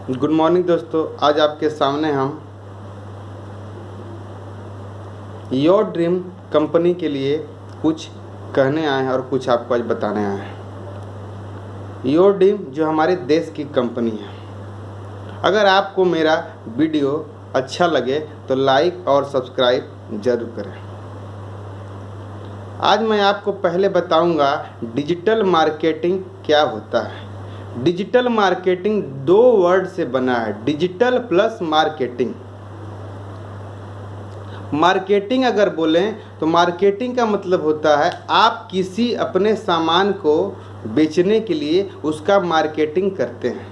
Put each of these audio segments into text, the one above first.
Good morning दोस्तों। आज आपके सामने हम योर ड्रीम कंपनी के लिए कुछ कहने आए हैं और कुछ आपको आज बताने आए हैं। योर ड्रीम जो हमारे देश की कंपनी है। अगर आपको मेरा वीडियो अच्छा लगे तो लाइक और सब्सक्राइब जरूर करें। आज मैं आपको पहले बताऊंगा डिजिटल मार्केटिंग क्या होता है। डिजिटल मार्केटिंग दो वर्ड से बना है, डिजिटल प्लस मार्केटिंग। मार्केटिंग अगर बोलें तो मार्केटिंग का मतलब होता है आप किसी अपने सामान को बेचने के लिए उसका मार्केटिंग करते हैं।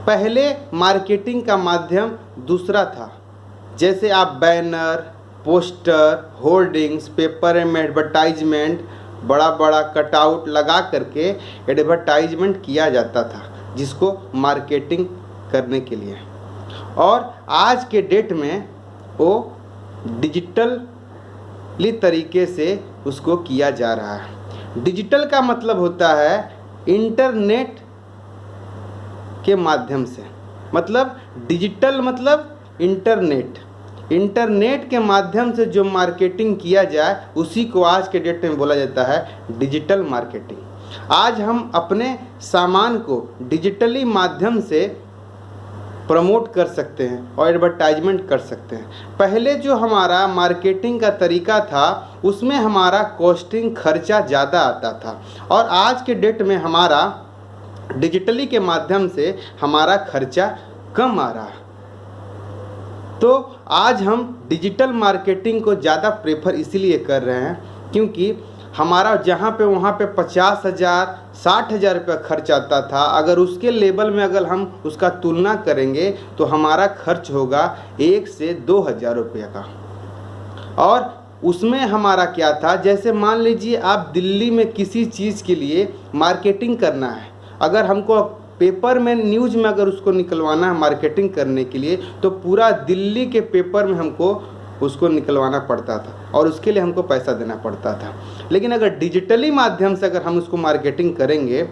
पहले मार्केटिंग का माध्यम दूसरा था, जैसे आप बैनर, पोस्टर, होर्डिंग्स, पेपर में एडवर्टाइजमेंट, बड़ा बड़ा कटआउट लगा करके एडवर्टाइजमेंट किया जाता था, जिसको मार्केटिंग करने के लिए। और आज के डेट में वो डिजिटली तरीके से उसको किया जा रहा है। डिजिटल का मतलब होता है इंटरनेट के माध्यम से, मतलब डिजिटल मतलब इंटरनेट के माध्यम से जो मार्केटिंग किया जाए उसी को आज के डेट में बोला जाता है डिजिटल मार्केटिंग। आज हम अपने सामान को डिजिटली माध्यम से प्रमोट कर सकते हैं और एडवर्टाइजमेंट कर सकते हैं। पहले जो हमारा मार्केटिंग का तरीका था उसमें हमारा कॉस्टिंग खर्चा ज़्यादा आता था, और आज के डेट में हमारा डिजिटली के माध्यम से हमारा खर्चा कम आ रहा है। तो आज हम डिजिटल मार्केटिंग को ज़्यादा प्रेफर इसीलिए कर रहे हैं क्योंकि हमारा जहाँ पे वहाँ पे 50,000 60,000 रुपया खर्च आता था, अगर उसके लेवल में अगर हम उसका तुलना करेंगे तो हमारा खर्च होगा 1 से 2,000 रुपये का। और उसमें हमारा क्या था, जैसे मान लीजिए आप दिल्ली में किसी चीज़ के लिए मार्केटिंग करना है, अगर हमको पेपर में न्यूज़ में अगर उसको निकलवाना है मार्केटिंग करने के लिए तो पूरा दिल्ली के पेपर में हमको उसको निकलवाना पड़ता था और उसके लिए हमको पैसा देना पड़ता था। लेकिन अगर डिजिटली माध्यम से अगर हम उसको मार्केटिंग करेंगे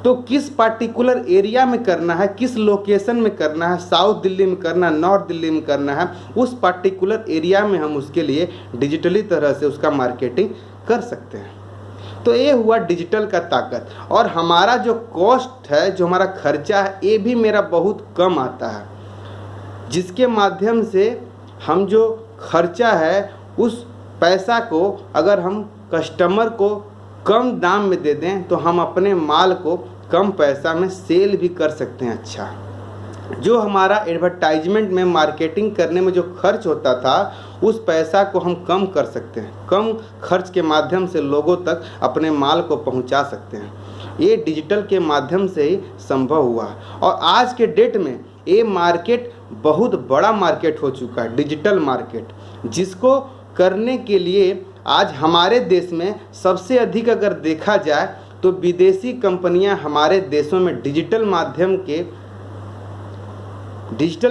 तो किस पार्टिकुलर एरिया में करना है, किस लोकेशन में करना है, साउथ दिल्ली में करना है, नॉर्थ दिल्ली में करना है, उस पार्टिकुलर एरिया में हम उसके लिए डिजिटली तरह से उसका मार्केटिंग कर सकते हैं। तो ये हुआ डिजिटल का ताकत। और हमारा जो कॉस्ट है, जो हमारा खर्चा है, ये भी मेरा बहुत कम आता है, जिसके माध्यम से हम जो खर्चा है उस पैसा को अगर हम कस्टमर को कम दाम में दे दें तो हम अपने माल को कम पैसा में सेल भी कर सकते हैं। अच्छा, जो हमारा एडवर्टाइजमेंट में मार्केटिंग करने में जो खर्च होता था उस पैसा को हम कम कर सकते हैं, कम खर्च के माध्यम से लोगों तक अपने माल को पहुंचा सकते हैं। ये डिजिटल के माध्यम से ही संभव हुआ। और आज के डेट में ये मार्केट बहुत बड़ा मार्केट हो चुका है, डिजिटल मार्केट, जिसको करने के लिए आज हमारे देश में सबसे अधिक अगर देखा जाए तो विदेशी कंपनियां हमारे देशों में डिजिटल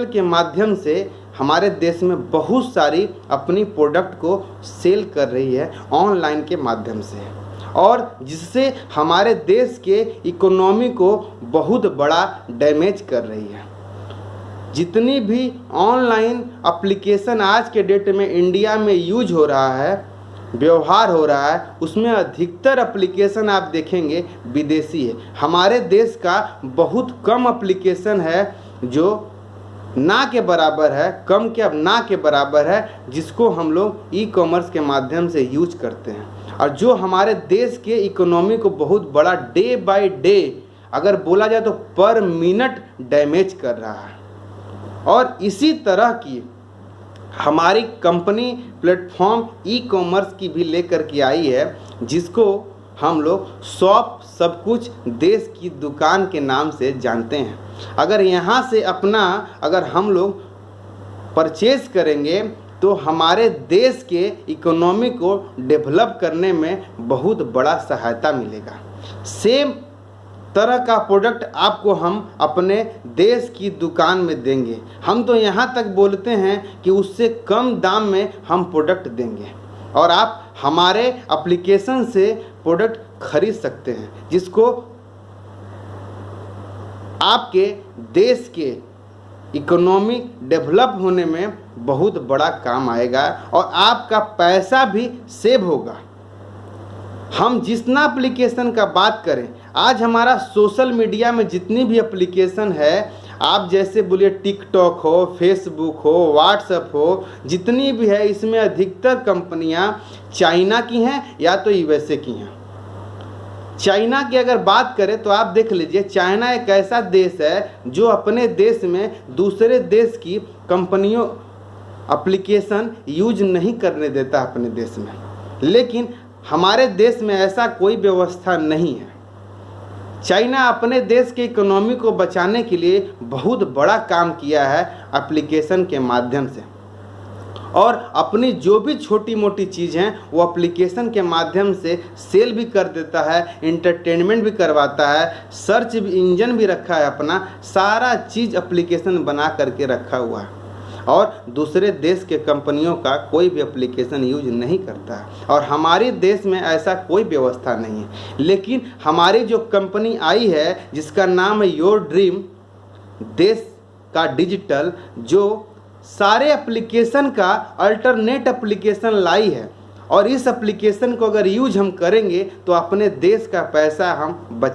के माध्यम से हमारे देश में बहुत सारी अपनी प्रोडक्ट को सेल कर रही है ऑनलाइन के माध्यम से, और जिससे हमारे देश के इकोनॉमी को बहुत बड़ा डैमेज कर रही है। जितनी भी ऑनलाइन एप्लीकेशन आज के डेट में इंडिया में यूज हो रहा है, व्यवहार हो रहा है, उसमें अधिकतर एप्लीकेशन आप देखेंगे विदेशी है। हमारे देश का बहुत कम एप्लीकेशन है जो ना के बराबर है, कम के अब ना के बराबर है, जिसको हम लोग ई कॉमर्स के माध्यम से यूज करते हैं, और जो हमारे देश के इकोनॉमी को बहुत बड़ा डे बाय डे अगर बोला जाए तो पर मिनट डैमेज कर रहा है। और इसी तरह की हमारी कंपनी प्लेटफॉर्म ई कॉमर्स की भी लेकर के आई है, जिसको हम लोग शॉप सब कुछ देश की दुकान के नाम से जानते हैं। अगर यहाँ से अगर हम लोग परचेज करेंगे तो हमारे देश के इकोनॉमी को डेवलप करने में बहुत बड़ा सहायता मिलेगा। सेम तरह का प्रोडक्ट आपको हम अपने देश की दुकान में देंगे। हम तो यहाँ तक बोलते हैं कि उससे कम दाम में हम प्रोडक्ट देंगे, और आप हमारे एप्लीकेशन से प्रोडक्ट खरीद सकते हैं, जिसको आपके देश के इकोनॉमी डेवलप होने में बहुत बड़ा काम आएगा और आपका पैसा भी सेव होगा। हम जितना एप्लीकेशन का बात करें, आज हमारा सोशल मीडिया में जितनी भी एप्लीकेशन है, आप जैसे बोलिए टिकटॉक हो, फेसबुक हो, व्हाट्सएप हो, जितनी भी है, इसमें अधिकतर कंपनियां चाइना की हैं या तो यूएसए की हैं। चाइना की अगर बात करें तो आप देख लीजिए, चाइना एक ऐसा देश है जो अपने देश में दूसरे देश की कंपनियों एप्लीकेशन यूज नहीं करने देता अपने देश में, लेकिन हमारे देश में ऐसा कोई व्यवस्था नहीं है। चाइना अपने देश के इकोनॉमी को बचाने के लिए बहुत बड़ा काम किया है एप्लीकेशन के माध्यम से, और अपनी जो भी छोटी मोटी चीज़ हैं वो एप्लीकेशन के माध्यम से सेल भी कर देता है, एंटरटेनमेंट भी करवाता है, सर्च इंजन भी रखा है अपना, सारा चीज़ एप्लीकेशन बना करके रखा हुआ है, और दूसरे देश के कंपनियों का कोई भी एप्लीकेशन यूज नहीं करता है। और हमारे देश में ऐसा कोई व्यवस्था नहीं है, लेकिन हमारी जो कंपनी आई है जिसका नाम है योर ड्रीम देश का डिजिटल, जो सारे एप्लीकेशन का अल्टरनेट एप्लीकेशन लाई है, और इस एप्लीकेशन को अगर यूज हम करेंगे तो अपने देश का पैसा हम बचा